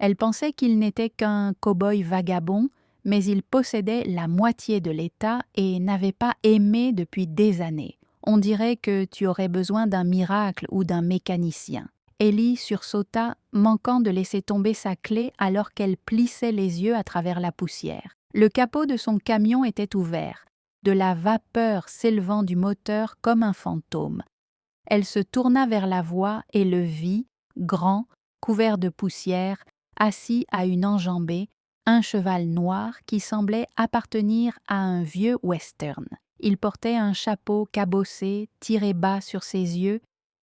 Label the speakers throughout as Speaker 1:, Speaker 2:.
Speaker 1: Elle pensait qu'il n'était qu'un cow-boy vagabond, mais il possédait la moitié de l'État et n'avait pas aimé depuis des années. On dirait que tu aurais besoin d'un miracle ou d'un mécanicien. Ellie sursauta, manquant de laisser tomber sa clé alors qu'elle plissait les yeux à travers la poussière. Le capot de son camion était ouvert, de la vapeur s'élevant du moteur comme un fantôme. Elle se tourna vers la voie et le vit, grand, couvert de poussière, assis à une enjambée, un cheval noir qui semblait appartenir à un vieux western. Il portait un chapeau cabossé, tiré bas sur ses yeux,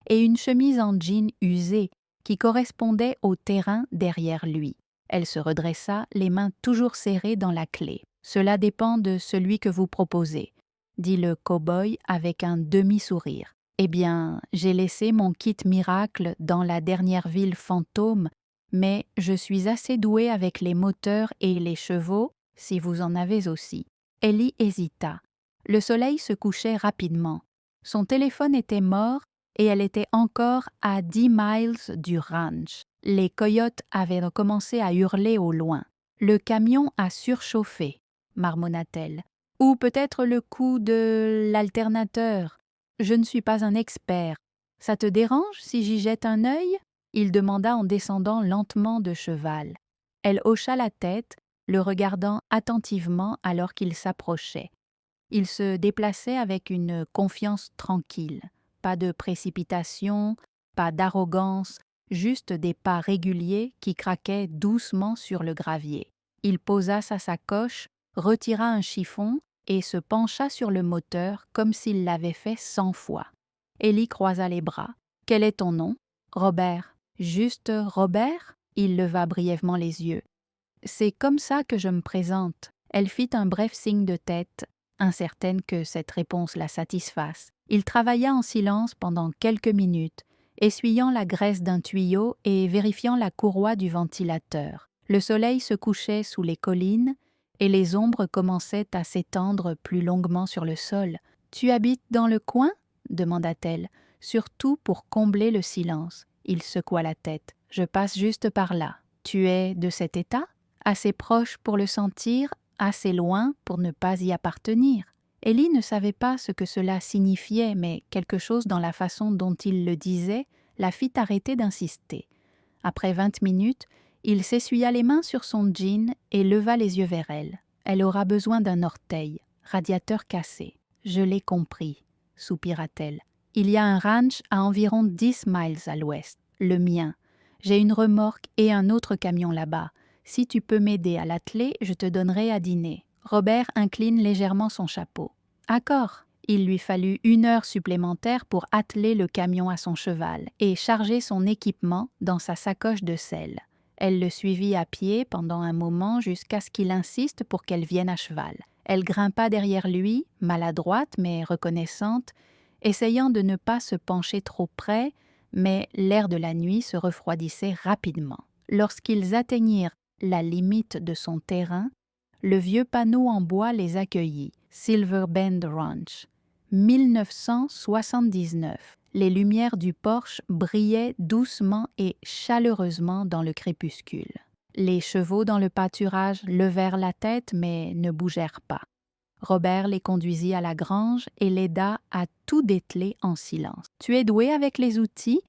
Speaker 1: et une chemise en jean usée qui correspondait au terrain derrière lui. Elle se redressa, les mains toujours serrées dans la clé. « Cela dépend de celui que vous proposez », dit le cow-boy avec un demi-sourire. « Eh bien, j'ai laissé mon kit miracle dans la dernière ville fantôme, mais je suis assez douée avec les moteurs et les chevaux, si vous en avez aussi. » Ellie hésita. Le soleil se couchait rapidement. Son téléphone était mort et elle était encore à 10 miles du ranch. Les coyotes avaient recommencé à hurler au loin. « Le camion a surchauffé », marmonna-t-elle. « Ou peut-être le coup de l'alternateur. Je ne suis pas un expert. Ça te dérange si j'y jette un œil ?» il demanda en descendant lentement de cheval. Elle hocha la tête, le regardant attentivement alors qu'il s'approchait. Il se déplaçait avec une confiance tranquille. Pas de précipitation, pas d'arrogance, juste des pas réguliers qui craquaient doucement sur le gravier. Il posa sa sacoche, retira un chiffon et se pencha sur le moteur comme s'il l'avait fait 100 fois. Ellie croisa les bras. « Quel est ton nom ?»« Robert. »« Juste Robert ?» Il leva brièvement les yeux. « C'est comme ça que je me présente. » Elle fit un bref signe de tête, incertaine que cette réponse la satisfasse. Il travailla en silence pendant quelques minutes, essuyant la graisse d'un tuyau et vérifiant la courroie du ventilateur. Le soleil se couchait sous les collines et les ombres commençaient à s'étendre plus longuement sur le sol. « Tu habites dans le coin ?» demanda-t-elle, surtout pour combler le silence. Il secoua la tête. « Je passe juste par là. Tu es de cet état ? Assez proche pour le sentir, assez loin pour ne pas y appartenir. » Ellie ne savait pas ce que cela signifiait, mais quelque chose dans la façon dont il le disait la fit arrêter d'insister. Après 20 minutes, il s'essuya les mains sur son jean et leva les yeux vers elle. « Elle aura besoin d'un orteil, radiateur cassé. »« Je l'ai compris, » soupira-t-elle. « Il y a un ranch à environ 10 miles à l'ouest, le mien. J'ai une remorque et un autre camion là-bas. Si tu peux m'aider à l'atteler, je te donnerai à dîner. » Robert incline légèrement son chapeau. « Accord. » Il lui fallut 1 heure supplémentaire pour atteler le camion à son cheval et charger son équipement dans sa sacoche de sel. Elle le suivit à pied pendant un moment jusqu'à ce qu'il insiste pour qu'elle vienne à cheval. Elle grimpa derrière lui, maladroite mais reconnaissante, essayant de ne pas se pencher trop près, mais l'air de la nuit se refroidissait rapidement. Lorsqu'ils atteignirent la limite de son terrain, le vieux panneau en bois les accueillit. Silver Bend Ranch. 1979. Les lumières du porche brillaient doucement et chaleureusement dans le crépuscule. Les chevaux dans le pâturage levèrent la tête mais ne bougèrent pas. Robert les conduisit à la grange et l'aida à tout dételer en silence. « Tu es doué avec les outils ?»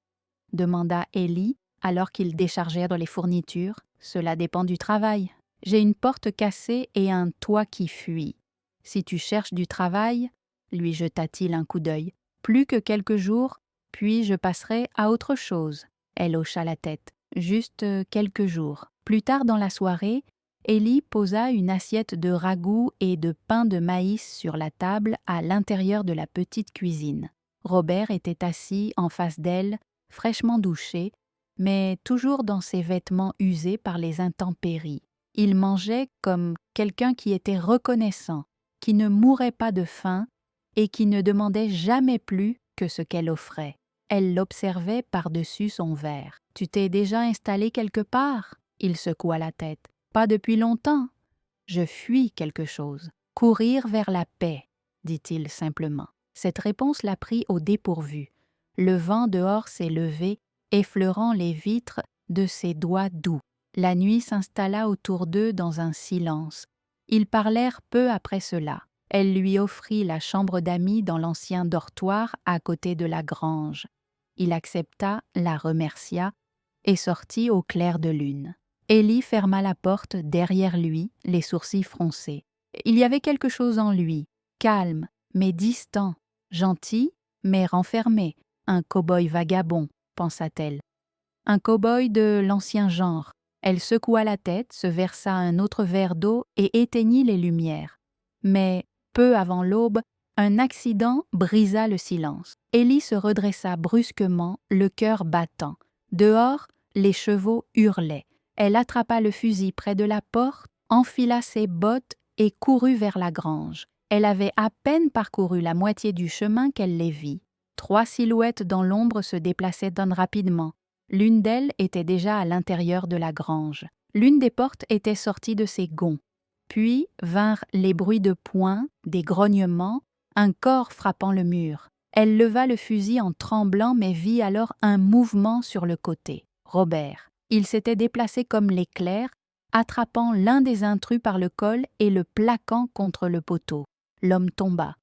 Speaker 1: demanda Ellie alors qu'ils déchargèrent les fournitures. « Cela dépend du travail. J'ai une porte cassée et un toit qui fuit. Si tu cherches du travail, » lui jeta-t-il un coup d'œil, « plus que quelques jours, puis je passerai à autre chose. » Elle hocha la tête. « Juste quelques jours. » Plus tard dans la soirée, Ellie posa une assiette de ragoût et de pain de maïs sur la table à l'intérieur de la petite cuisine. Robert était assis en face d'elle, fraîchement douché, mais toujours dans ses vêtements usés par les intempéries. Il mangeait comme quelqu'un qui était reconnaissant, qui ne mourait pas de faim et qui ne demandait jamais plus que ce qu'elle offrait. Elle l'observait par-dessus son verre. « Tu t'es déjà installé quelque part ?» Il secoua la tête. « Pas depuis longtemps. Je fuis quelque chose. »« Courir vers la paix, » dit-il simplement. Cette réponse la prit au dépourvu. Le vent dehors s'est levé, effleurant les vitres de ses doigts doux. La nuit s'installa autour d'eux dans un silence. Ils parlèrent peu après cela. Elle lui offrit la chambre d'amis dans l'ancien dortoir à côté de la grange. Il accepta, la remercia et sortit au clair de lune. Élie ferma la porte derrière lui, les sourcils froncés. Il y avait quelque chose en lui, calme, mais distant, gentil, mais renfermé, un cow-boy vagabond, pensa-t-elle. Un cow-boy de l'ancien genre. Elle secoua la tête, se versa un autre verre d'eau et éteignit les lumières. Mais, peu avant l'aube, un accident brisa le silence. Élie se redressa brusquement, le cœur battant. Dehors, les chevaux hurlaient. Elle attrapa le fusil près de la porte, enfila ses bottes et courut vers la grange. Elle avait à peine parcouru la moitié du chemin qu'elle les vit. 3 silhouettes dans l'ombre se déplaçaient rapidement. L'une d'elles était déjà à l'intérieur de la grange. L'une des portes était sortie de ses gonds. Puis vinrent les bruits de poings, des grognements, un corps frappant le mur. Elle leva le fusil en tremblant mais vit alors un mouvement sur le côté. Robert. Il s'était déplacé comme l'éclair, attrapant l'un des intrus par le col et le plaquant contre le poteau. L'homme tomba.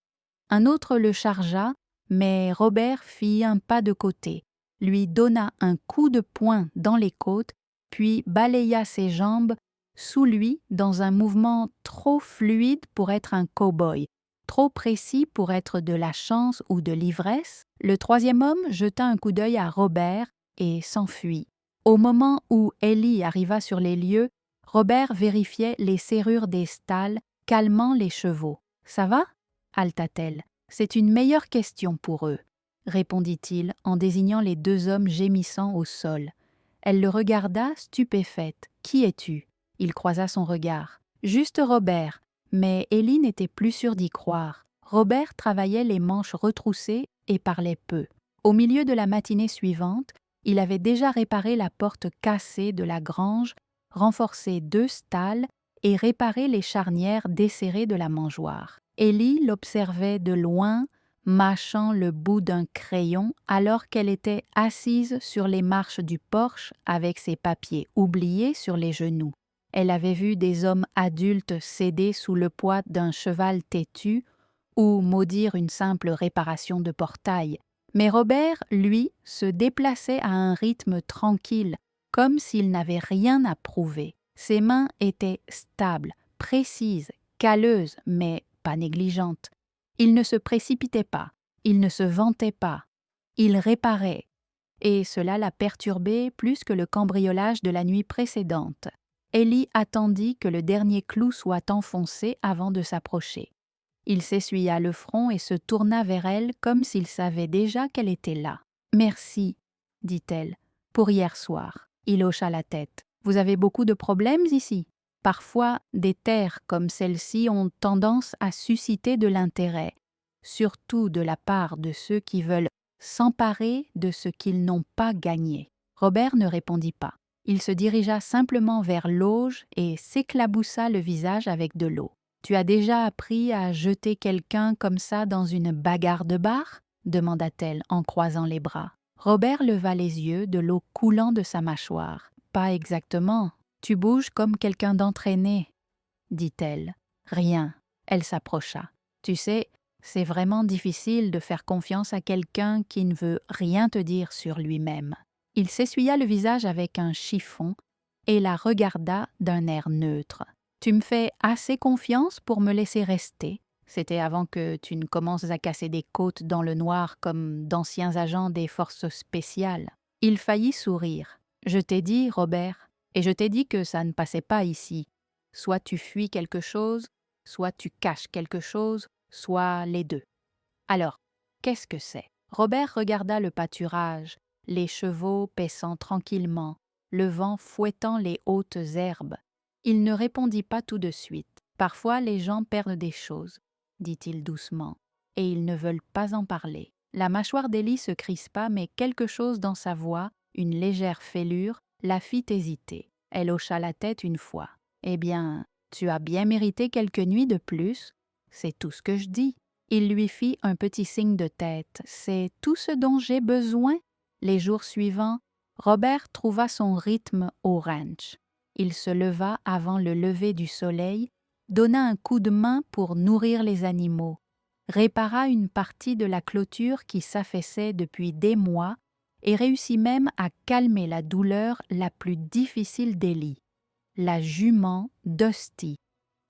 Speaker 1: Un autre le chargea, mais Robert fit un pas de côté, lui donna un coup de poing dans les côtes, puis balaya ses jambes sous lui dans un mouvement trop fluide pour être un cow-boy, trop précis pour être de la chance ou de l'ivresse. Le troisième homme jeta un coup d'œil à Robert et s'enfuit. Au moment où Élie arriva sur les lieux, Robert vérifiait les serrures des stalles, calmant les chevaux. « Ça va » haleta-t-elle. « C'est une meilleure question pour eux », répondit-il en désignant les 2 hommes gémissant au sol. Elle le regarda, stupéfaite. « Qui es-tu » Il croisa son regard. « Juste Robert », mais Élie n'était plus sûre d'y croire. Robert travaillait les manches retroussées et parlait peu. Au milieu de la matinée suivante, il avait déjà réparé la porte cassée de la grange, renforcé 2 stalles et réparé les charnières desserrées de la mangeoire. Élie l'observait de loin, mâchant le bout d'un crayon alors qu'elle était assise sur les marches du porche avec ses papiers oubliés sur les genoux. Elle avait vu des hommes adultes céder sous le poids d'un cheval têtu ou maudire une simple réparation de portail. Mais Robert, lui, se déplaçait à un rythme tranquille, comme s'il n'avait rien à prouver. Ses mains étaient stables, précises, calleuses, mais pas négligentes. Il ne se précipitait pas, il ne se vantait pas, il réparait, et cela la perturbait plus que le cambriolage de la nuit précédente. Élie attendit que le dernier clou soit enfoncé avant de s'approcher. Il s'essuya le front et se tourna vers elle comme s'il savait déjà qu'elle était là. « Merci, dit-elle, pour hier soir. » Il hocha la tête. « Vous avez beaucoup de problèmes ici ? Parfois, des terres comme celle-ci ont tendance à susciter de l'intérêt, surtout de la part de ceux qui veulent s'emparer de ce qu'ils n'ont pas gagné. » Robert ne répondit pas. Il se dirigea simplement vers l'auge et s'éclaboussa le visage avec de l'eau. « Tu as déjà appris à jeter quelqu'un comme ça dans une bagarre de bar ?» demanda-t-elle en croisant les bras. Robert leva les yeux, de l'eau coulant de sa mâchoire. « Pas exactement. Tu bouges comme quelqu'un d'entraîné, » dit-elle. « Rien. » Elle s'approcha. « Tu sais, c'est vraiment difficile de faire confiance à quelqu'un qui ne veut rien te dire sur lui-même. » Il s'essuya le visage avec un chiffon et la regarda d'un air neutre. « Tu me fais assez confiance pour me laisser rester. C'était avant que tu ne commences à casser des côtes dans le noir comme d'anciens agents des forces spéciales. » Il faillit sourire. « Je t'ai dit, Robert, et je t'ai dit que ça ne passait pas ici. Soit tu fuis quelque chose, soit tu caches quelque chose, soit les deux. Alors, qu'est-ce que c'est ?» Robert regarda le pâturage, les chevaux paissant tranquillement, le vent fouettant les hautes herbes. Il ne répondit pas tout de suite. « Parfois, les gens perdent des choses, » dit-il doucement, « et ils ne veulent pas en parler. » La mâchoire d'Élie se crispa, mais quelque chose dans sa voix, une légère fêlure, la fit hésiter. Elle hocha la tête une fois. « Eh bien, tu as bien mérité quelques nuits de plus. C'est tout ce que je dis. » Il lui fit un petit signe de tête. « C'est tout ce dont j'ai besoin ?» Les jours suivants, Robert trouva son rythme au ranch. Il se leva avant le lever du soleil, donna un coup de main pour nourrir les animaux, répara une partie de la clôture qui s'affaissait depuis des mois et réussit même à calmer la douleur la plus difficile d'Élie, la jument d'Hostie,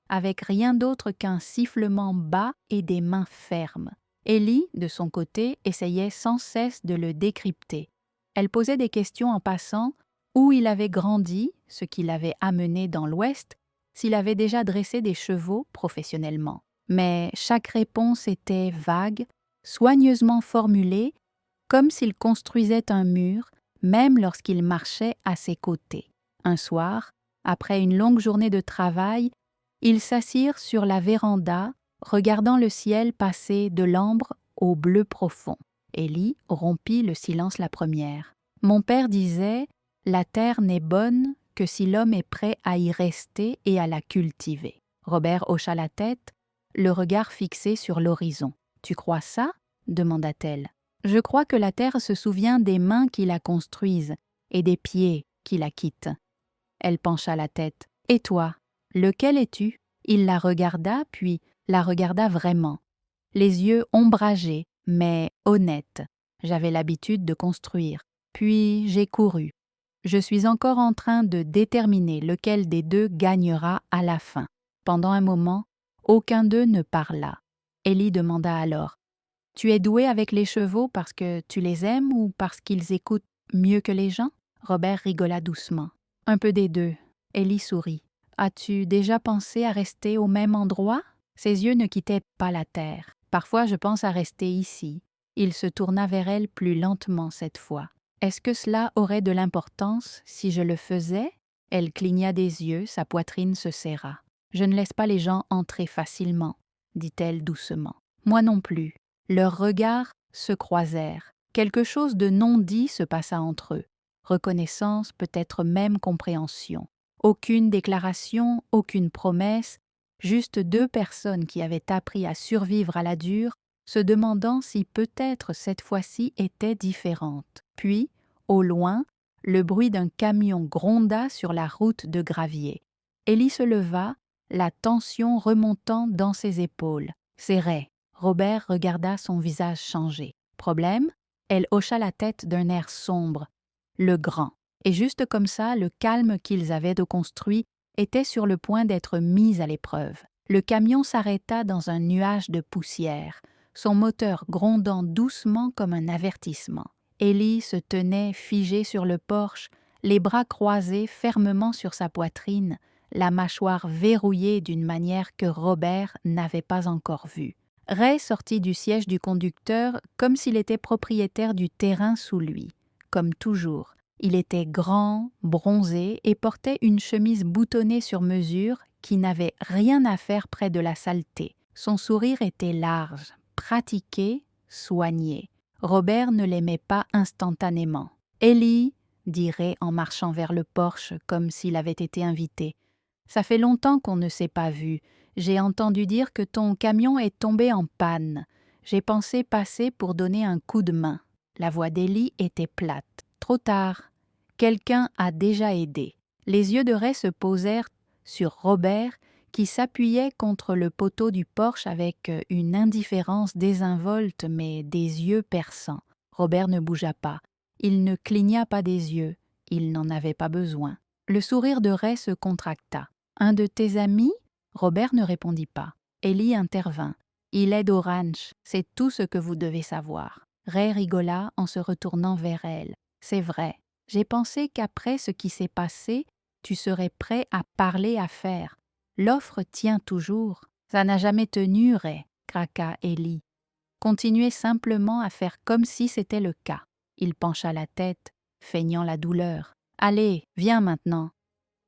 Speaker 1: avec rien d'autre qu'un sifflement bas et des mains fermes. Élie, de son côté, essayait sans cesse de le décrypter. Elle posait des questions en passant, où il avait grandi, ce qui l'avait amené dans l'Ouest, s'il avait déjà dressé des chevaux professionnellement. Mais chaque réponse était vague, soigneusement formulée, comme s'il construisait un mur, même lorsqu'il marchait à ses côtés. Un soir, après une longue journée de travail, ils s'assirent sur la véranda, regardant le ciel passer de l'ambre au bleu profond. Élie rompit le silence la première. « Mon père disait, la terre n'est bonne que si l'homme est prêt à y rester et à la cultiver. » Robert hocha la tête, le regard fixé sur l'horizon. « Tu crois ça ?» demanda-t-elle. « Je crois que la terre se souvient des mains qui la construisent et des pieds qui la quittent. » Elle pencha la tête. « Et toi, lequel es-tu » Il la regarda, puis la regarda vraiment. Les yeux ombragés, mais honnêtes. J'avais l'habitude de construire. Puis j'ai couru. Je suis encore en train de déterminer lequel des deux gagnera à la fin. Pendant un moment, aucun d'eux ne parla. Élie demanda alors, « Tu es doué avec les chevaux parce que tu les aimes ou parce qu'ils écoutent mieux que les gens ?» Robert rigola doucement. « Un peu des deux. » Élie sourit. « As-tu déjà pensé à rester au même endroit ?» Ses yeux ne quittaient pas la terre. « Parfois je pense à rester ici. » Il se tourna vers elle plus lentement cette fois. « Est-ce que cela aurait de l'importance si je le faisais ?» Elle cligna des yeux, sa poitrine se serra. « Je ne laisse pas les gens entrer facilement, » dit-elle doucement. « Moi non plus. » Leurs regards se croisèrent. Quelque chose de non dit se passa entre eux. Reconnaissance, peut-être même compréhension. Aucune déclaration, aucune promesse, juste deux personnes qui avaient appris à survivre à la dure, se demandant si peut-être cette fois-ci était différente. Puis, au loin, le bruit d'un camion gronda sur la route de gravier. Élie se leva, la tension remontant dans ses épaules. Serrait. Robert regarda son visage changer. Problème? Elle hocha la tête d'un air sombre. Le grand. Et juste comme ça, le calme qu'ils avaient construit était sur le point d'être mis à l'épreuve. Le camion s'arrêta dans un nuage de poussière, son moteur grondant doucement comme un avertissement. Élie se tenait figée sur le porche, les bras croisés fermement sur sa poitrine, la mâchoire verrouillée d'une manière que Robert n'avait pas encore vue. Ray sortit du siège du conducteur comme s'il était propriétaire du terrain sous lui. Comme toujours, il était grand, bronzé et portait une chemise boutonnée sur mesure qui n'avait rien à faire près de la saleté. Son sourire était large, pratiqué, soigné. Robert ne l'aimait pas instantanément. « Élie » dit Ray en marchant vers le porche comme s'il avait été invité. « Ça fait longtemps qu'on ne s'est pas vu. J'ai entendu dire que ton camion est tombé en panne. J'ai pensé passer pour donner un coup de main. » La voix d'Élie était plate. Trop tard. Quelqu'un a déjà aidé. Les yeux de Ray se posèrent sur Robert qui s'appuyait contre le poteau du porche avec une indifférence désinvolte mais des yeux perçants. Robert ne bougea pas. Il ne cligna pas des yeux. Il n'en avait pas besoin. Le sourire de Ray se contracta. « Un de tes amis ?» Robert ne répondit pas. Élie intervint. « Il aide au ranch, c'est tout ce que vous devez savoir. » Ray rigola en se retournant vers elle. « C'est vrai. J'ai pensé qu'après ce qui s'est passé, tu serais prêt à parler affaires. L'offre tient toujours. »« Ça n'a jamais tenu, Ray, » craqua Élie. « Continuez simplement à faire comme si c'était le cas. » Il pencha la tête, feignant la douleur. « Allez, viens maintenant.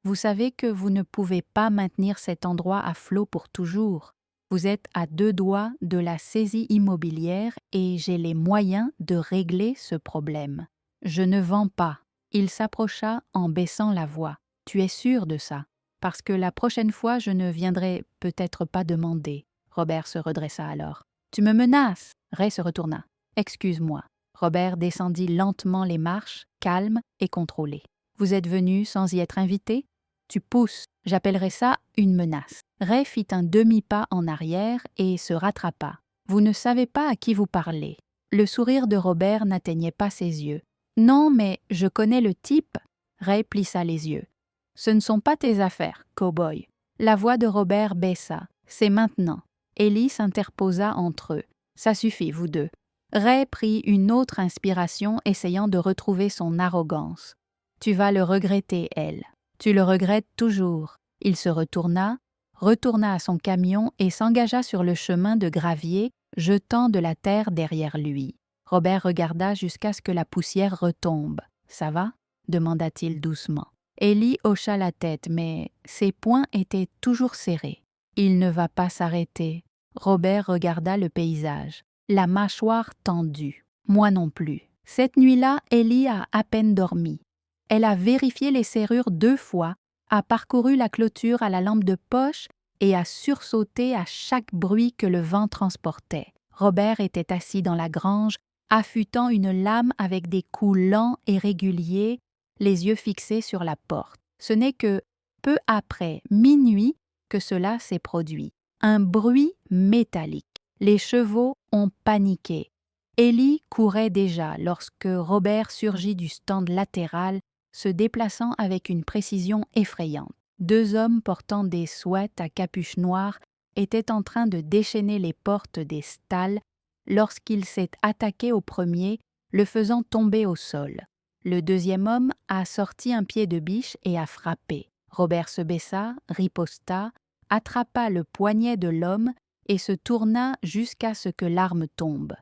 Speaker 1: Vous savez que vous ne pouvez pas maintenir cet endroit à flot pour toujours. Vous êtes à 2 doigts de la saisie immobilière et j'ai les moyens de régler ce problème. Je ne vends pas. » Il s'approcha en baissant la voix. « Tu es sûr de ça? Parce que la prochaine fois, je ne viendrai peut-être pas demander. » Robert se redressa alors. « Tu me menaces ?» Ray se retourna. « Excuse-moi. » Robert descendit lentement les marches, calme et contrôlé. « Vous êtes venu sans y être invité? » Tu pousses. J'appellerais ça une menace. » Ray fit un demi-pas en arrière et se rattrapa. « Vous ne savez pas à qui vous parlez. » Le sourire de Robert n'atteignait pas ses yeux. « Non, mais je connais le type. » Ray plissa les yeux. « Ce ne sont pas tes affaires, cow-boy. » La voix de Robert baissa. « C'est maintenant. » Ellie s'interposa entre eux. « Ça suffit, vous deux. » Ray prit une autre inspiration, essayant de retrouver son arrogance. « Tu vas le regretter, elle. Tu le regrettes toujours. » Il se retourna à son camion et s'engagea sur le chemin de gravier, jetant de la terre derrière lui. Robert regarda jusqu'à ce que la poussière retombe. « Ça va ?» demanda-t-il doucement. Ellie hocha la tête, mais ses poings étaient toujours serrés. « Il ne va pas s'arrêter. » Robert regarda le paysage, la mâchoire tendue. « Moi non plus. » Cette nuit-là, Ellie a à peine dormi. Elle a vérifié les serrures 2 fois, a parcouru la clôture à la lampe de poche et a sursauté à chaque bruit que le vent transportait. Robert était assis dans la grange, affûtant une lame avec des coups lents et réguliers, les yeux fixés sur la porte. Ce n'est que peu après minuit que cela s'est produit. Un bruit métallique. Les chevaux ont paniqué. Ellie courait déjà lorsque Robert surgit du stand latéral, se déplaçant avec une précision effrayante. 2 hommes portant des sweats à capuche noire étaient en train de déchaîner les portes des stalles lorsqu'il s'est attaqué au premier, le faisant tomber au sol. Le deuxième homme a sorti un pied de biche et a frappé. Robert se baissa, riposta, attrapa le poignet de l'homme et se tourna jusqu'à ce que l'arme tombe.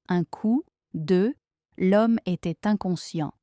Speaker 1: Un coup, 2, l'homme était inconscient.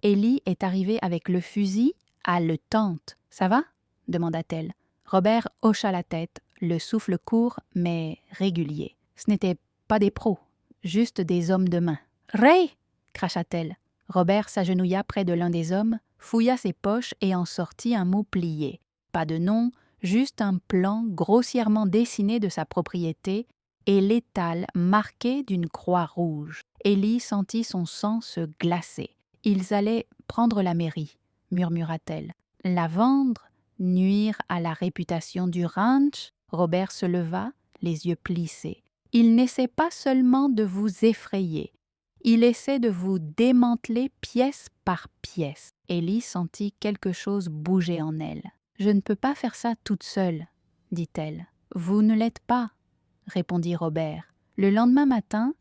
Speaker 1: Ellie est arrivée avec le fusil, haletante. « Ça va ?» demanda-t-elle. Robert hocha la tête, le souffle court mais régulier. Ce n'étaient pas des pros, juste des hommes de main. « Ray !» cracha-t-elle. Robert s'agenouilla près de l'un des hommes, fouilla ses poches et en sortit un mot plié. Pas de nom, juste un plan grossièrement dessiné de sa propriété et l'étal marqué d'une croix rouge. Ellie sentit son sang se glacer. « Ils allaient prendre la mairie, » murmura-t-elle. « La vendre, nuire à la réputation du ranch ?» Robert se leva, les yeux plissés. « Il n'essaie pas seulement de vous effrayer, il essaie de vous démanteler pièce par pièce. » Ellie sentit quelque chose bouger en elle. « Je ne peux pas faire ça toute seule, » dit-elle. « Vous ne l'êtes pas, » répondit Robert. Le lendemain matin,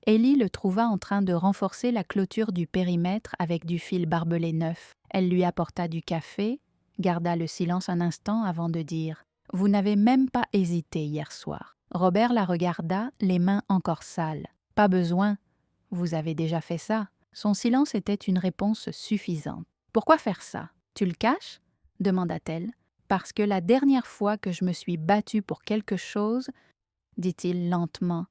Speaker 1: Ellie le trouva en train de renforcer la clôture du périmètre avec du fil barbelé neuf. Elle lui apporta du café, garda le silence un instant avant de dire « Vous n'avez même pas hésité hier soir. » Robert la regarda, les mains encore sales. « Pas besoin, vous avez déjà fait ça. » Son silence était une réponse suffisante. « Pourquoi faire ça? Tu le caches ?» demanda-t-elle. « Parce que la dernière fois que je me suis battue pour quelque chose, dit-il lentement,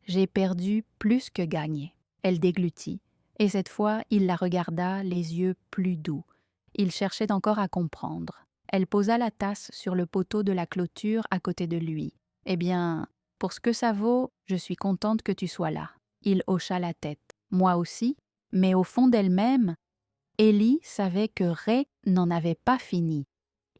Speaker 1: j'ai perdu plus que gagné. » Elle déglutit, et cette fois il la regarda, les yeux plus doux. Il cherchait encore à comprendre. Elle posa la tasse sur le poteau de la clôture à côté de lui. « Eh bien, pour ce que ça vaut, je suis contente que tu sois là. » Il hocha la tête. « Moi aussi, mais au fond d'elle-même, Ellie savait que Ray n'en avait pas fini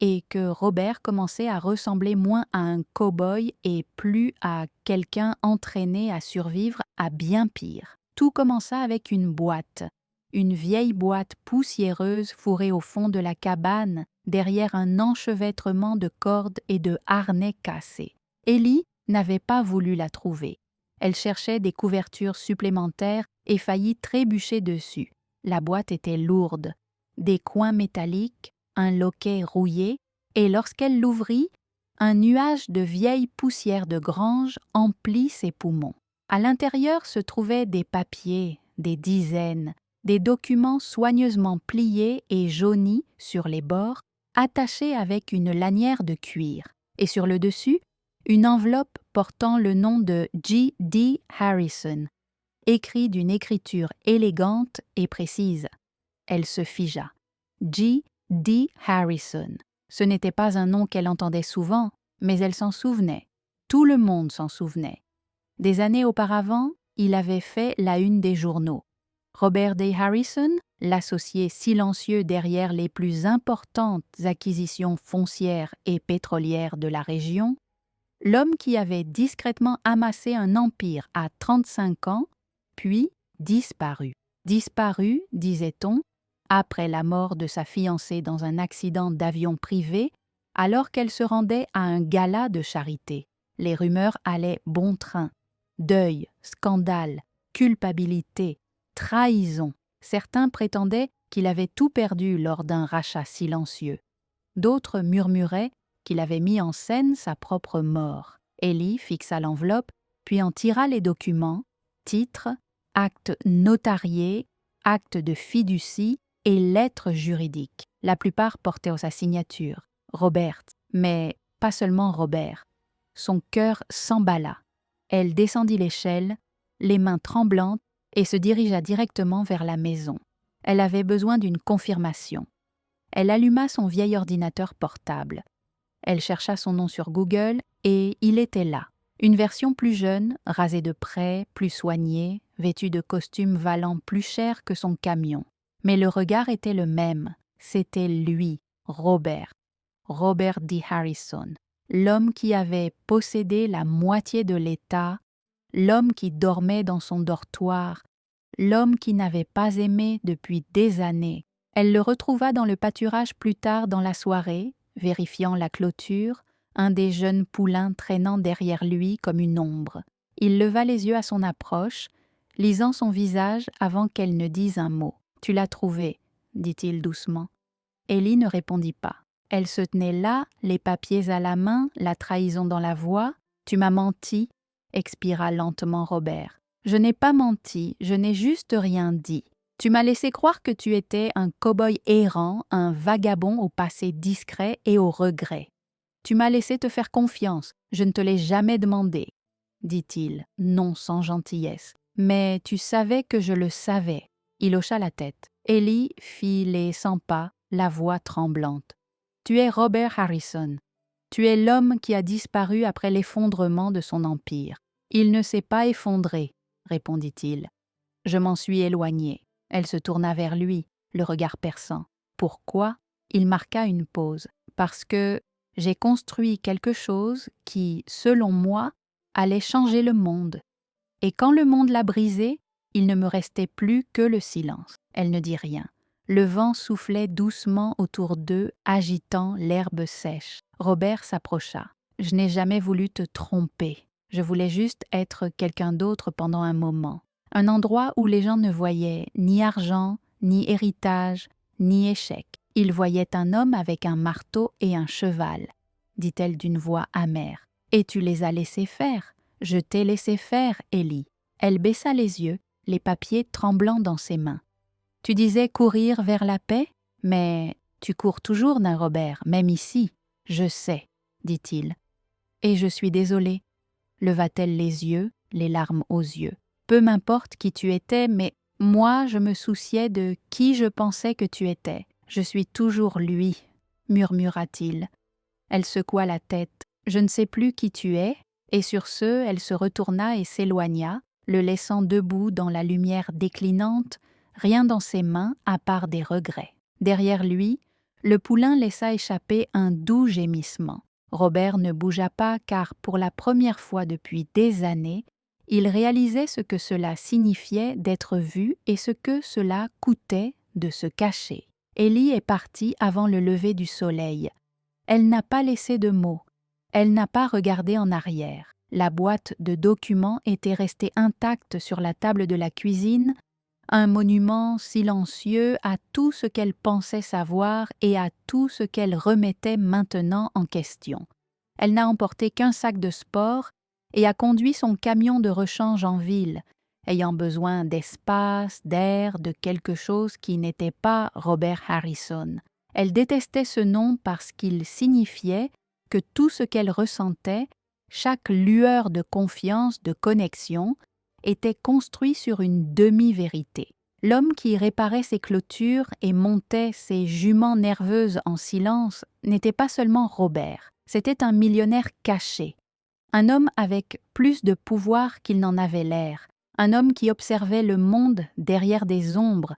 Speaker 1: et que Robert commençait à ressembler moins à un cow-boy et plus à quelqu'un entraîné à survivre à bien pire. Tout commença avec une boîte, une vieille boîte poussiéreuse fourrée au fond de la cabane, derrière un enchevêtrement de cordes et de harnais cassés. Ellie n'avait pas voulu la trouver. Elle cherchait des couvertures supplémentaires et faillit trébucher dessus. La boîte était lourde, des coins métalliques, un loquet rouillé, et lorsqu'elle l'ouvrit, un nuage de vieille poussière de grange emplit ses poumons. À l'intérieur se trouvaient des papiers, des dizaines, des documents soigneusement pliés et jaunis sur les bords, attachés avec une lanière de cuir, et sur le dessus, une enveloppe portant le nom de G. D. Harrison, écrit d'une écriture élégante et précise. Elle se figea. G. D. Harrison. Ce n'était pas un nom qu'elle entendait souvent, mais elle s'en souvenait. Tout le monde s'en souvenait. Des années auparavant, il avait fait la une des journaux. Robert D. Harrison, l'associé silencieux derrière les plus importantes acquisitions foncières et pétrolières de la région, l'homme qui avait discrètement amassé un empire à 35 ans, puis disparu. Disparu, disait-on, après la mort de sa fiancée dans un accident d'avion privé, alors qu'elle se rendait à un gala de charité. Les rumeurs allaient bon train. Deuil, scandale, culpabilité, trahison. Certains prétendaient qu'il avait tout perdu lors d'un rachat silencieux. D'autres murmuraient qu'il avait mis en scène sa propre mort. Ellie fixa l'enveloppe, puis en tira les documents, titres, actes notariés, actes de fiducie et lettres juridiques. La plupart portaient sa signature, Robert, mais pas seulement Robert. Son cœur s'emballa. Elle descendit l'échelle, les mains tremblantes, et se dirigea directement vers la maison. Elle avait besoin d'une confirmation. Elle alluma son vieil ordinateur portable. Elle chercha son nom sur Google et il était là. Une version plus jeune, rasée de près, plus soignée, vêtue de costumes valant plus cher que son camion. Mais le regard était le même. C'était lui, Robert. Robert D. Harrison. L'homme qui avait possédé la moitié de l'État, l'homme qui dormait dans son dortoir, l'homme qui n'avait pas aimé depuis des années. Elle le retrouva dans le pâturage plus tard dans la soirée, vérifiant la clôture, un des jeunes poulains traînant derrière lui comme une ombre. Il leva les yeux à son approche, lisant son visage avant qu'elle ne dise un mot. « Tu l'as trouvé », dit-il doucement. Ellie ne répondit pas. Elle se tenait là, les papiers à la main, la trahison dans la voix. « Tu m'as menti », expira lentement Robert. « Je n'ai pas menti, je n'ai juste rien dit. Tu m'as laissé croire que tu étais un cow-boy errant, un vagabond au passé discret et au regret. Tu m'as laissé te faire confiance, je ne te l'ai jamais demandé, dit-il, non sans gentillesse. Mais tu savais que je le savais. » Il hocha la tête. Ellie fit les 100 pas, la voix tremblante. « Tu es Robert Harrison. Tu es l'homme qui a disparu après l'effondrement de son empire. »« Il ne s'est pas effondré, » répondit-il. « Je m'en suis éloigné. » Elle se tourna vers lui, le regard perçant. « Pourquoi ?» Il marqua une pause. « Parce que j'ai construit quelque chose qui, selon moi, allait changer le monde. Et quand le monde l'a brisé, il ne me restait plus que le silence. » Elle ne dit rien. Le vent soufflait doucement autour d'eux, agitant l'herbe sèche. Robert s'approcha. « Je n'ai jamais voulu te tromper. Je voulais juste être quelqu'un d'autre pendant un moment. Un endroit où les gens ne voyaient ni argent, ni héritage, ni échec. Ils voyaient un homme avec un marteau et un cheval, dit-elle d'une voix amère. Et tu les as laissés faire. Je t'ai laissé faire, Ellie. » Elle baissa les yeux, les papiers tremblant dans ses mains. « Tu disais courir vers la paix, mais tu cours toujours d'un Robert, même ici. Je sais, dit-il. Et je suis désolée. Leva-t-elle les yeux, les larmes aux yeux. Peu m'importe qui tu étais, mais moi je me souciais de qui je pensais que tu étais. Je suis toujours lui, murmura-t-il. Elle secoua la tête. Je ne sais plus qui tu es, et sur ce, elle se retourna et s'éloigna, le laissant debout dans la lumière déclinante, rien dans ses mains à part des regrets. Derrière lui, le poulain laissa échapper un doux gémissement. Robert ne bougea pas car, pour la première fois depuis des années, il réalisait ce que cela signifiait d'être vu et ce que cela coûtait de se cacher. Ellie est partie avant le lever du soleil. Elle n'a pas laissé de mots. Elle n'a pas regardé en arrière. La boîte de documents était restée intacte sur la table de la cuisine, un monument silencieux à tout ce qu'elle pensait savoir et à tout ce qu'elle remettait maintenant en question. Elle n'a emporté qu'un sac de sport et a conduit son camion de rechange en ville, ayant besoin d'espace, d'air, de quelque chose qui n'était pas Robert Harrison. Elle détestait ce nom parce qu'il signifiait que tout ce qu'elle ressentait, chaque lueur de confiance, de connexion, était construit sur une demi-vérité. L'homme qui réparait ses clôtures et montait ses juments nerveuses en silence n'était pas seulement Robert, c'était un millionnaire caché, un homme avec plus de pouvoir qu'il n'en avait l'air, un homme qui observait le monde derrière des ombres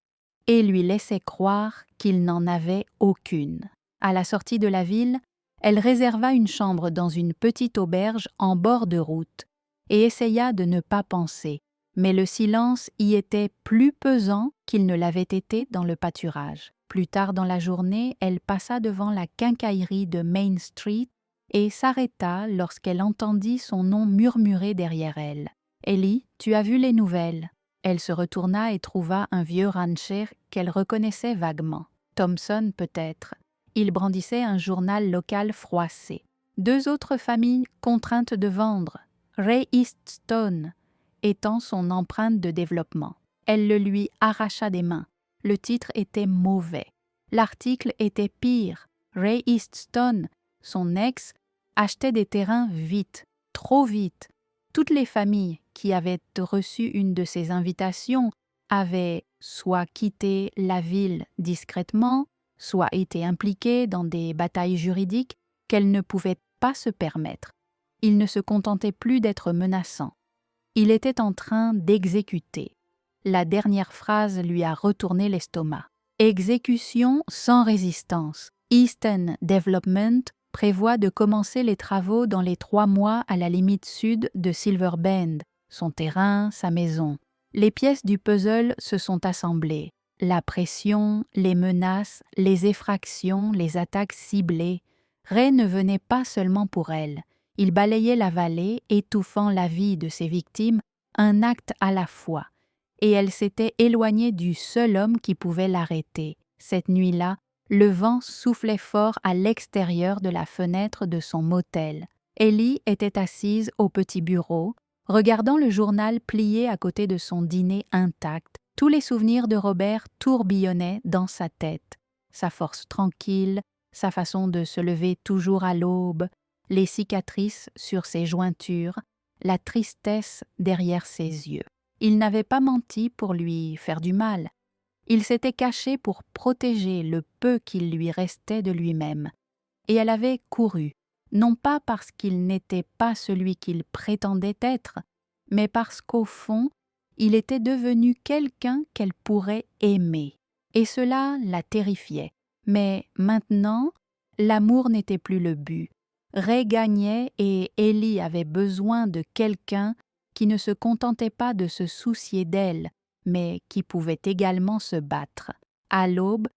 Speaker 1: et lui laissait croire qu'il n'en avait aucune. À la sortie de la ville, elle réserva une chambre dans une petite auberge en bord de route et essaya de ne pas penser, mais le silence y était plus pesant qu'il ne l'avait été dans le pâturage. Plus tard dans la journée, elle passa devant la quincaillerie de Main Street et s'arrêta lorsqu'elle entendit son nom murmurer derrière elle. « Ellie, tu as vu les nouvelles ?» Elle se retourna et trouva un vieux rancher qu'elle reconnaissait vaguement. Thompson peut-être. Il brandissait un journal local froissé. 2 autres familles contraintes de vendre, Ray Eaststone étant son empreinte de développement. Elle le lui arracha des mains. Le titre était mauvais. L'article était pire. Ray Eaststone, son ex, achetait des terrains vite, trop vite. Toutes les familles qui avaient reçu une de ces invitations avaient soit quitté la ville discrètement, soit été impliquées dans des batailles juridiques qu'elles ne pouvaient pas se permettre. Il ne se contentait plus d'être menaçant. Il était en train d'exécuter. La dernière phrase lui a retourné l'estomac. Exécution sans résistance. Easton Development prévoit de commencer les travaux dans les 3 mois à la limite sud de Silver Bend, son terrain, sa maison. Les pièces du puzzle se sont assemblées. La pression, les menaces, les effractions, les attaques ciblées. Ray ne venait pas seulement pour elle. Il balayait la vallée, étouffant la vie de ses victimes, un acte à la fois. Et elle s'était éloignée du seul homme qui pouvait l'arrêter. Cette nuit-là, le vent soufflait fort à l'extérieur de la fenêtre de son motel. Ellie était assise au petit bureau, regardant le journal plié à côté de son dîner intact. Tous les souvenirs de Robert tourbillonnaient dans sa tête. Sa force tranquille, sa façon de se lever toujours à l'aube, les cicatrices sur ses jointures, la tristesse derrière ses yeux. Il n'avait pas menti pour lui faire du mal. Il s'était caché pour protéger le peu qu'il lui restait de lui-même. Et elle avait couru, non pas parce qu'il n'était pas celui qu'il prétendait être, mais parce qu'au fond, il était devenu quelqu'un qu'elle pourrait aimer. Et cela la terrifiait. Mais maintenant, l'amour n'était plus le but. Ray gagnait et Ellie avait besoin de quelqu'un qui ne se contentait pas de se soucier d'elle, mais qui pouvait également se battre. À l'aube,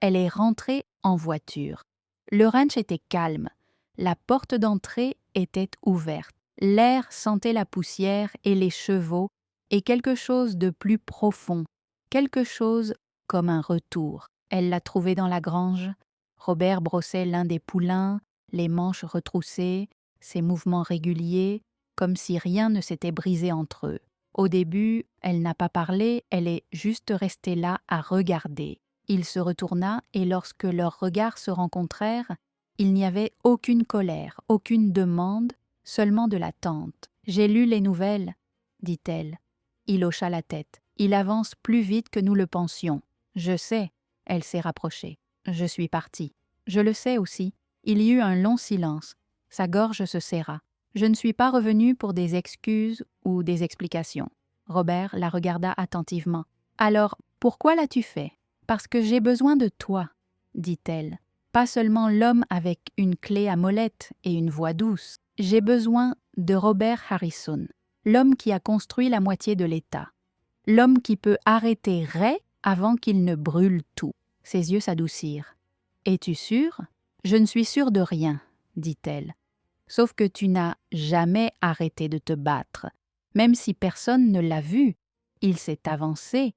Speaker 1: elle est rentrée en voiture. Le ranch était calme. La porte d'entrée était ouverte. L'air sentait la poussière et les chevaux et quelque chose de plus profond, quelque chose comme un retour. Elle l'a trouvé dans la grange. Robert brossait l'un des poulains, les manches retroussées, ses mouvements réguliers, comme si rien ne s'était brisé entre eux. Au début, elle n'a pas parlé, elle est juste restée là à regarder. Il se retourna et lorsque leurs regards se rencontrèrent, il n'y avait aucune colère, aucune demande, seulement de l'attente. « J'ai lu les nouvelles, » dit-elle. Il hocha la tête. « Il avance plus vite que nous le pensions. »« Je sais. » Elle s'est rapprochée. « Je suis partie. »« Je le sais aussi. » Il y eut un long silence. Sa gorge se serra. « Je ne suis pas revenue pour des excuses ou des explications. » Robert la regarda attentivement. « Alors, pourquoi l'as-tu fait ? » « Parce que j'ai besoin de toi, » dit-elle. « Pas seulement l'homme avec une clé à molette et une voix douce. J'ai besoin de Robert Harrison, l'homme qui a construit la moitié de l'État. L'homme qui peut arrêter Ray avant qu'il ne brûle tout. » Ses yeux s'adoucirent. « Es-tu sûre ? » ?»« Je ne suis sûre de rien, » dit-elle. « Sauf que tu n'as jamais arrêté de te battre. Même si personne ne l'a vu, il s'est avancé.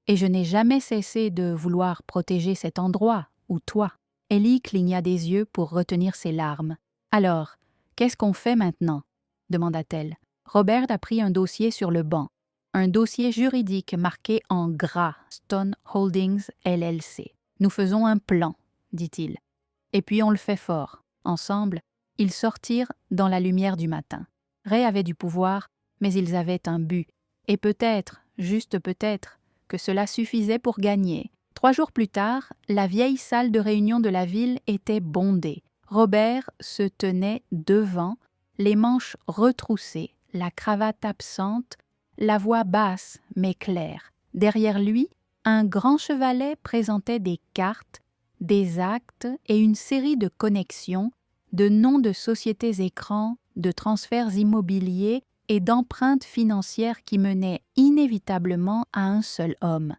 Speaker 1: Et je n'ai jamais cessé de vouloir protéger cet endroit, ou toi. » Ellie cligna des yeux pour retenir ses larmes. « Alors, qu'est-ce qu'on fait maintenant ?» demanda-t-elle. Robert a pris un dossier sur le banc. Un dossier juridique marqué en gras, Stone Holdings LLC. « Nous faisons un plan, » dit-il. « Et puis on le fait fort. » Ensemble, ils sortirent dans la lumière du matin. Ray avait du pouvoir, mais ils avaient un but. Et peut-être, juste peut-être, que cela suffisait pour gagner. 3 jours plus tard, la vieille salle de réunion de la ville était bondée. Robert se tenait devant, les manches retroussées, la cravate absente, la voix basse mais claire. Derrière lui, un grand chevalet présentait des cartes, des actes et une série de connexions, de noms de sociétés écrans, de transferts immobiliers et d'empreintes financières qui menaient inévitablement à un seul homme,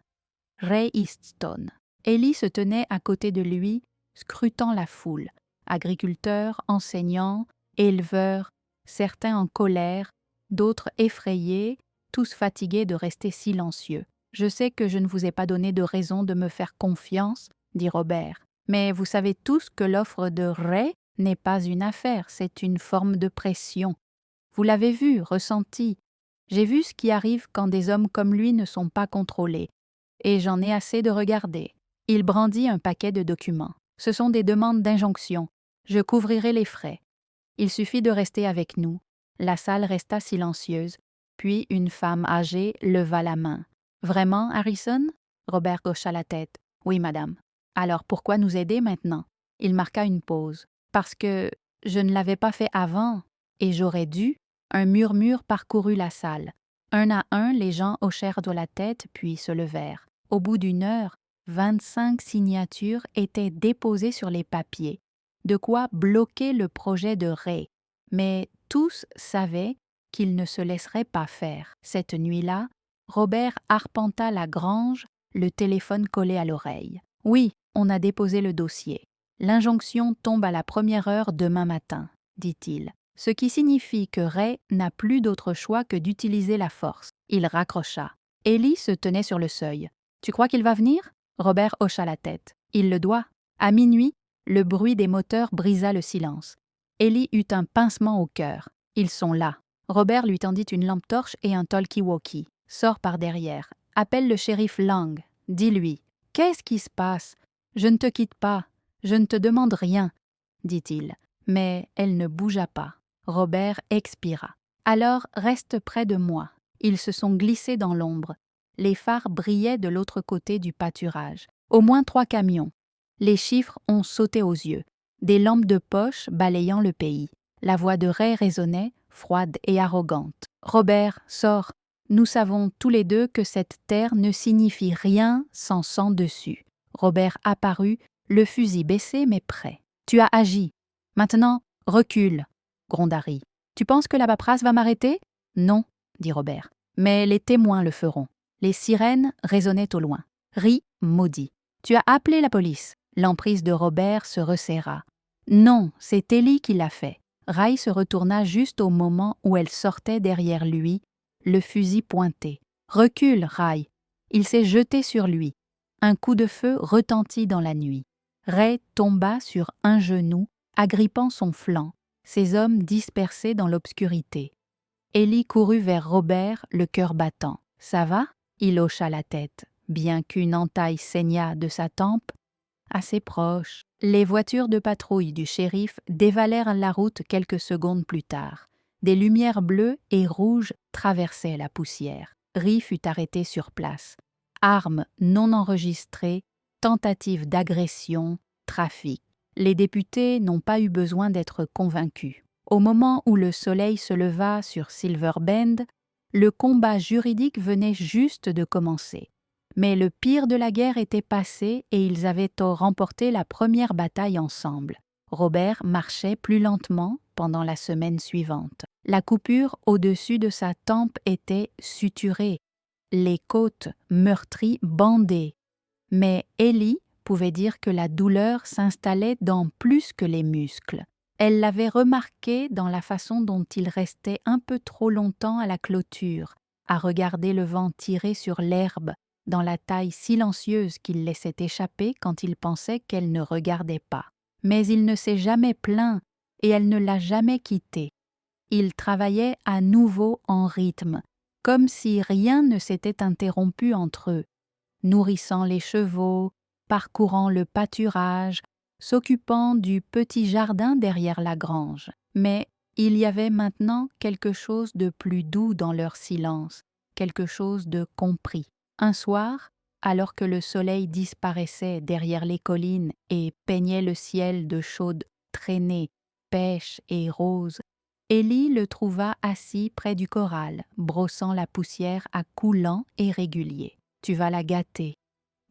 Speaker 1: Ray Easton. Ellie se tenait à côté de lui, scrutant la foule. Agriculteurs, enseignants, éleveurs, certains en colère, d'autres effrayés, tous fatigués de rester silencieux. « Je sais que je ne vous ai pas donné de raison de me faire confiance, » dit Robert, « mais vous savez tous que l'offre de Ray n'est pas une affaire, c'est une forme de pression. Vous l'avez vu, ressenti. J'ai vu ce qui arrive quand des hommes comme lui ne sont pas contrôlés, et j'en ai assez de regarder. » Il brandit un paquet de documents. « Ce sont des demandes d'injonction. Je couvrirai les frais. Il suffit de rester avec nous. » La salle resta silencieuse, puis une femme âgée leva la main. « Vraiment, Harrison ?» Robert hocha la tête. « Oui, madame. »« Alors pourquoi nous aider maintenant ?» Il marqua une pause. « Parce que je ne l'avais pas fait avant, et j'aurais dû. » Un murmure parcourut la salle. Un à un, les gens hochèrent de la tête, puis se levèrent. Au bout d'une heure, 25 signatures étaient déposées sur les papiers, de quoi bloquer le projet de Ray. Mais tous savaient qu'il ne se laisserait pas faire. Cette nuit-là, Robert arpenta la grange, le téléphone collé à l'oreille. « Oui, on a déposé le dossier. L'injonction tombe à la première heure demain matin, » dit-il, ce qui signifie que Ray n'a plus d'autre choix que d'utiliser la force. Il raccrocha. Ellie se tenait sur le seuil. « Tu crois qu'il va venir ?» Robert hocha la tête. « Il le doit. » À minuit, le bruit des moteurs brisa le silence. Ellie eut un pincement au cœur. « Ils sont là. » Robert lui tendit une lampe torche et un talkie-walkie. « Sors par derrière. Appelle le shérif Lang. Dis-lui. »« Qu'est-ce qui se passe ? Je ne te quitte pas. Je ne te demande rien, » dit-il. Mais elle ne bougea pas. Robert expira. « Alors reste près de moi. » Ils se sont glissés dans l'ombre. Les phares brillaient de l'autre côté du pâturage. Au moins 3 camions. Les chiffres ont sauté aux yeux. Des lampes de poche balayant le pays. La voix de Ray résonnait, froide et arrogante. « Robert, sors. Nous savons tous les deux que cette terre ne signifie rien sans sang dessus. » Robert apparut, le fusil baissé mais prêt. « Tu as agi. Maintenant, recule, » gronda Ray. « Tu penses que la paperasse va m'arrêter ? » ?»« Non, » dit Robert. « Mais les témoins le feront. » Les sirènes résonnaient au loin. Ray maudit. « Tu as appelé la police. » L'emprise de Robert se resserra. « Non, c'est Ellie qui l'a fait. » Ray se retourna juste au moment où elle sortait derrière lui, le fusil pointé. « Recule, Ray !» Il s'est jeté sur lui. Un coup de feu retentit dans la nuit. Ray tomba sur un genou, agrippant son flanc, ses hommes dispersés dans l'obscurité. Ellie courut vers Robert, le cœur battant. « Ça va ?» Il hocha la tête, bien qu'une entaille saignât de sa tempe. Assez proche. Les voitures de patrouille du shérif dévalèrent la route quelques secondes plus tard. Des lumières bleues et rouges traversaient la poussière. Ray fut arrêté sur place. Armes non enregistrées, tentative d'agression, trafic. Les députés n'ont pas eu besoin d'être convaincus. Au moment où le soleil se leva sur Silver Bend, le combat juridique venait juste de commencer. Mais le pire de la guerre était passé et ils avaient remporté la première bataille ensemble. Robert marchait plus lentement pendant la semaine suivante. La coupure au-dessus de sa tempe était suturée, les côtes meurtries bandées. Mais Ellie pouvait dire que la douleur s'installait dans plus que les muscles. Elle l'avait remarqué dans la façon dont il restait un peu trop longtemps à la clôture, à regarder le vent tirer sur l'herbe, dans la taille silencieuse qu'il laissait échapper quand il pensait qu'elle ne regardait pas. Mais il ne s'est jamais plaint et elle ne l'a jamais quitté. Il travaillait à nouveau en rythme, comme si rien ne s'était interrompu entre eux, nourrissant les chevaux, parcourant le pâturage, s'occupant du petit jardin derrière la grange. Mais il y avait maintenant quelque chose de plus doux dans leur silence, quelque chose de compris. Un soir, alors que le soleil disparaissait derrière les collines et peignait le ciel de chaudes traînées, pêches et roses, Ellie le trouva assis près du corral, brossant la poussière à coups lents et réguliers. « Tu vas la gâter, »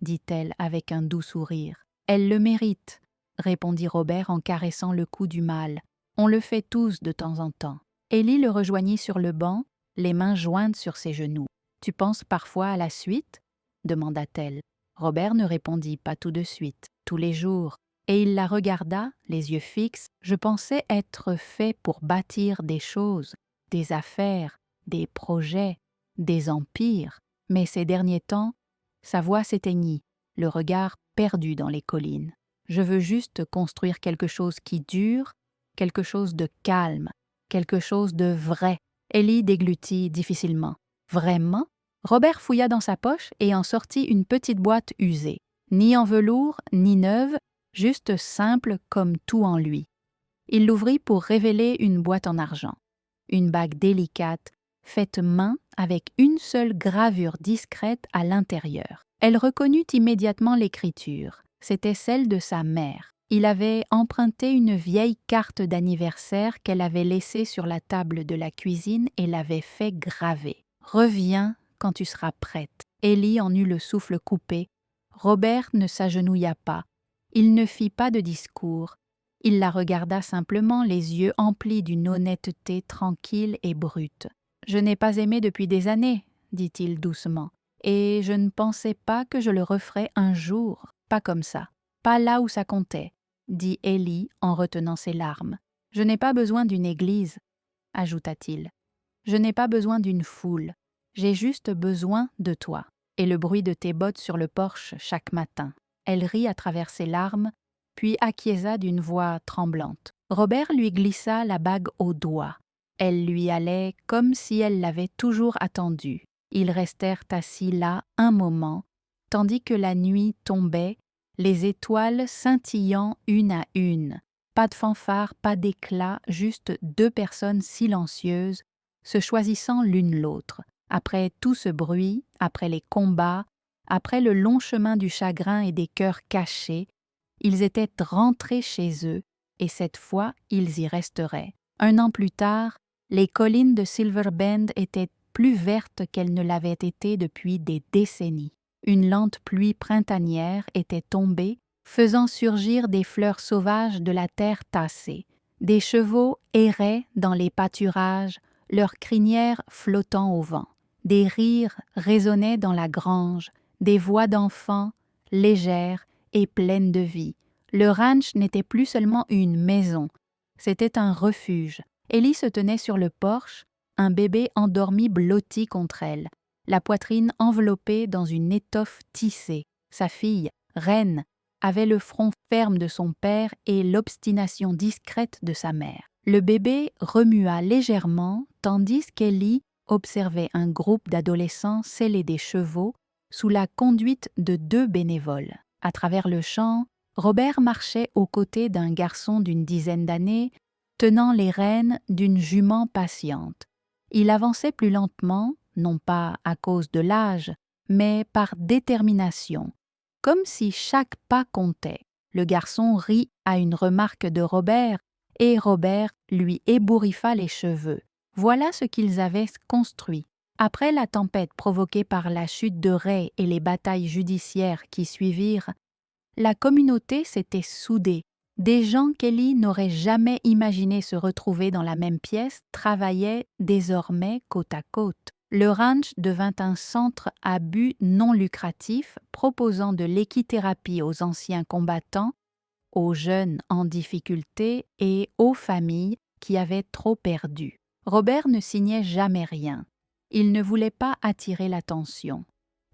Speaker 1: dit-elle avec un doux sourire. « Elle le mérite, » répondit Robert en caressant le cou du mâle. « On le fait tous de temps en temps. » Ellie le rejoignit sur le banc, les mains jointes sur ses genoux. « Tu penses parfois à la suite ?» demanda-t-elle. Robert ne répondit pas tout de suite. « Tous les jours. » Et il la regarda, les yeux fixes. « Je pensais être fait pour bâtir des choses, des affaires, des projets, des empires. » Mais ces derniers temps, sa voix s'éteignit, le regard perdu dans les collines. « Je veux juste construire quelque chose qui dure, quelque chose de calme, quelque chose de vrai. » Ellie déglutit difficilement. « Vraiment ?» Robert fouilla dans sa poche et en sortit une petite boîte usée. Ni en velours, ni neuve, juste simple comme tout en lui. Il l'ouvrit pour révéler une boîte en argent. Une bague délicate, faite main avec une seule gravure discrète à l'intérieur. Elle reconnut immédiatement l'écriture. C'était celle de sa mère. Il avait emprunté une vieille carte d'anniversaire qu'elle avait laissée sur la table de la cuisine et l'avait fait graver. « Reviens quand tu seras prête. » Ellie en eut le souffle coupé. Robert ne s'agenouilla pas. Il ne fit pas de discours. Il la regarda simplement, les yeux emplis d'une honnêteté tranquille et brute. « Je n'ai pas aimé depuis des années, » dit-il doucement, « et je ne pensais pas que je le referais un jour, pas comme ça, pas là où ça comptait, » dit Ellie en retenant ses larmes. « Je n'ai pas besoin d'une église, » ajouta-t-il. « Je n'ai pas besoin d'une foule, j'ai juste besoin de toi, et le bruit de tes bottes sur le porche chaque matin. » Elle rit à travers ses larmes, puis acquiesça d'une voix tremblante. Robert lui glissa la bague au doigt. Elle lui allait comme si elle l'avait toujours attendu. Ils restèrent assis là un moment, tandis que la nuit tombait, les étoiles scintillant une à une. Pas de fanfare, pas d'éclat, juste deux personnes silencieuses, se choisissant l'une l'autre. Après tout ce bruit, après les combats, après le long chemin du chagrin et des cœurs cachés, ils étaient rentrés chez eux, et cette fois ils y resteraient. 1 an plus tard, les collines de Silver Bend étaient plus vertes qu'elles ne l'avaient été depuis des décennies. Une lente pluie printanière était tombée, faisant surgir des fleurs sauvages de la terre tassée. Des chevaux erraient dans les pâturages, leurs crinières flottant au vent. Des rires résonnaient dans la grange, des voix d'enfants, légères et pleines de vie. Le ranch n'était plus seulement une maison, c'était un refuge. Ellie se tenait sur le porche, un bébé endormi blotti contre elle, la poitrine enveloppée dans une étoffe tissée. Sa fille, Reine, avait le front ferme de son père et l'obstination discrète de sa mère. Le bébé remua légèrement, tandis qu'Ellie observait un groupe d'adolescents sceller des chevaux sous la conduite de 2 bénévoles. À travers le champ, Robert marchait aux côtés d'un garçon d'une dizaine d'années, tenant les rênes d'une jument patiente. Il avançait plus lentement, non pas à cause de l'âge, mais par détermination, comme si chaque pas comptait. Le garçon rit à une remarque de Robert, et Robert lui ébouriffa les cheveux. Voilà ce qu'ils avaient construit. Après la tempête provoquée par la chute de Ray et les batailles judiciaires qui suivirent, la communauté s'était soudée. Des gens qu'Ellie n'aurait jamais imaginé se retrouver dans la même pièce travaillaient désormais côte à côte. Le ranch devint un centre à but non lucratif proposant de l'équithérapie aux anciens combattants, aux jeunes en difficulté et aux familles qui avaient trop perdu. Robert ne signait jamais rien. Il ne voulait pas attirer l'attention.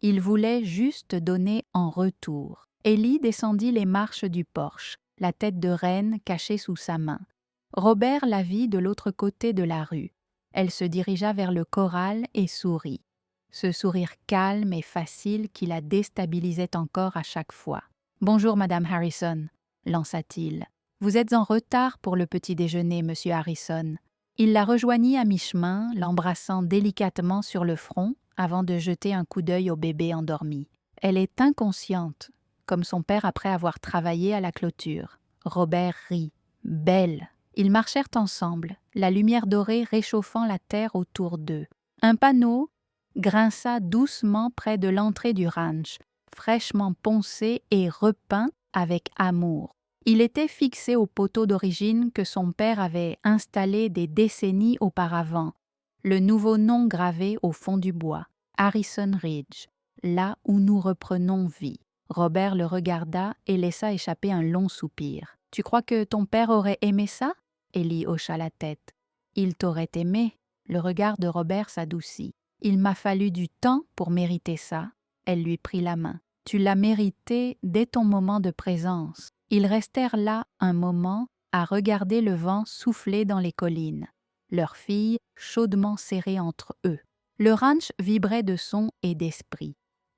Speaker 1: Il voulait juste donner en retour. Ellie descendit les marches du porche, la tête de Reine cachée sous sa main. Robert la vit de l'autre côté de la rue. Elle se dirigea vers le corral et sourit. Ce sourire calme et facile qui la déstabilisait encore à chaque fois. « Bonjour, Madame Harrison », lança-t-il. « Vous êtes en retard pour le petit déjeuner, Monsieur Harrison. » Il la rejoignit à mi-chemin, l'embrassant délicatement sur le front avant de jeter un coup d'œil au bébé endormi. « Elle est inconsciente, comme son père après avoir travaillé à la clôture. » Robert rit. « Belle !» Ils marchèrent ensemble, la lumière dorée réchauffant la terre autour d'eux. Un panneau grinça doucement près de l'entrée du ranch, fraîchement poncé et repeint avec amour. Il était fixé au poteau d'origine que son père avait installé des décennies auparavant, le nouveau nom gravé au fond du bois, Harrison Ridge, là où nous reprenons vie. Robert le regarda et laissa échapper un long soupir. « Tu crois que ton père aurait aimé ça ?» Ellie hocha la tête. « Il t'aurait aimé. » Le regard de Robert s'adoucit. « Il m'a fallu du temps pour mériter ça. » Elle lui prit la main. « Tu l'as mérité dès ton moment de présence. » Ils restèrent là un moment à regarder le vent souffler dans les collines, leur fille chaudement serrée entre eux. Le ranch vibrait de son et d'esprit.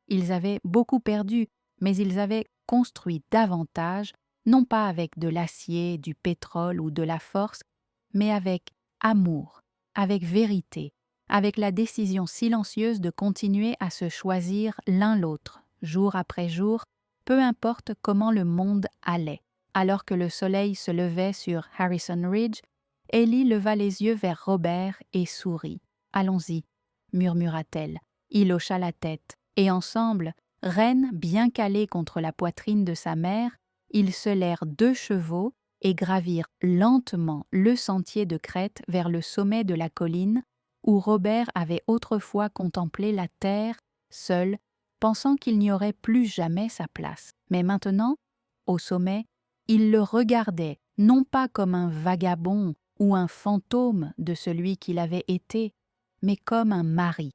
Speaker 1: Ils avaient beaucoup perdu, mais ils avaient construit davantage, non pas avec de l'acier, du pétrole ou de la force, mais avec amour, avec vérité, avec la décision silencieuse de continuer à se choisir l'un l'autre, jour après jour, peu importe comment le monde allait. Alors que le soleil se levait sur Harrison Ridge, Ellie leva les yeux vers Robert et sourit. « Allons-y » murmura-t-elle. Il hocha la tête, et ensemble, reine bien calée contre la poitrine de sa mère, ils sellèrent 2 chevaux et gravirent lentement le sentier de crête vers le sommet de la colline où Robert avait autrefois contemplé la terre, seul, pensant qu'il n'y aurait plus jamais sa place. Mais maintenant, au sommet, il le regardait non pas comme un vagabond ou un fantôme de celui qu'il avait été, mais comme un mari,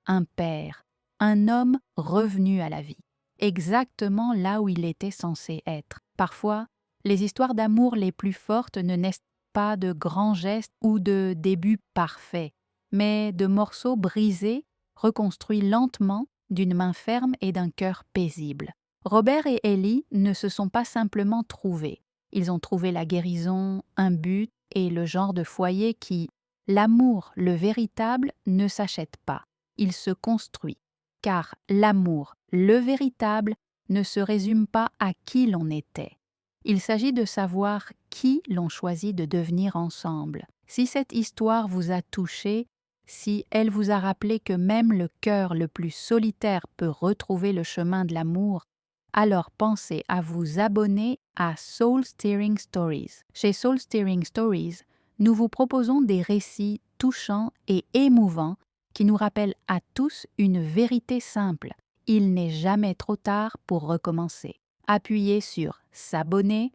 Speaker 1: un père, un homme revenu à la vie, exactement là où il était censé être. Parfois, les histoires d'amour les plus fortes ne naissent pas de grands gestes ou de débuts parfaits, mais de morceaux brisés, reconstruits lentement d'une main ferme et d'un cœur paisible. Robert et Ellie ne se sont pas simplement trouvés. Ils ont trouvé la guérison, un but et le genre de foyer qui, l'amour, le véritable, ne s'achète pas. Il se construit. Car l'amour, le véritable, ne se résume pas à qui l'on était. Il s'agit de savoir qui l'on choisit de devenir ensemble. Si cette histoire vous a touché, si elle vous a rappelé que même le cœur le plus solitaire peut retrouver le chemin de l'amour, alors pensez à vous abonner à Soul Steering Stories. Chez Soul Steering Stories, nous vous proposons des récits touchants et émouvants qui nous rappellent à tous une vérité simple. Il n'est jamais trop tard pour recommencer. Appuyez sur S'abonner,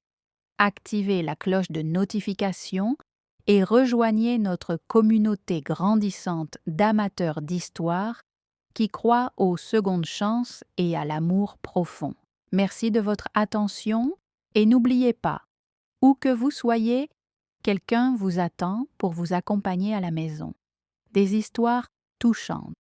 Speaker 1: activez la cloche de notification et rejoignez notre communauté grandissante d'amateurs d'histoire qui croient aux secondes chances et à l'amour profond. Merci de votre attention et n'oubliez pas, où que vous soyez, quelqu'un vous attend pour vous accompagner à la maison. Des histoires touchantes.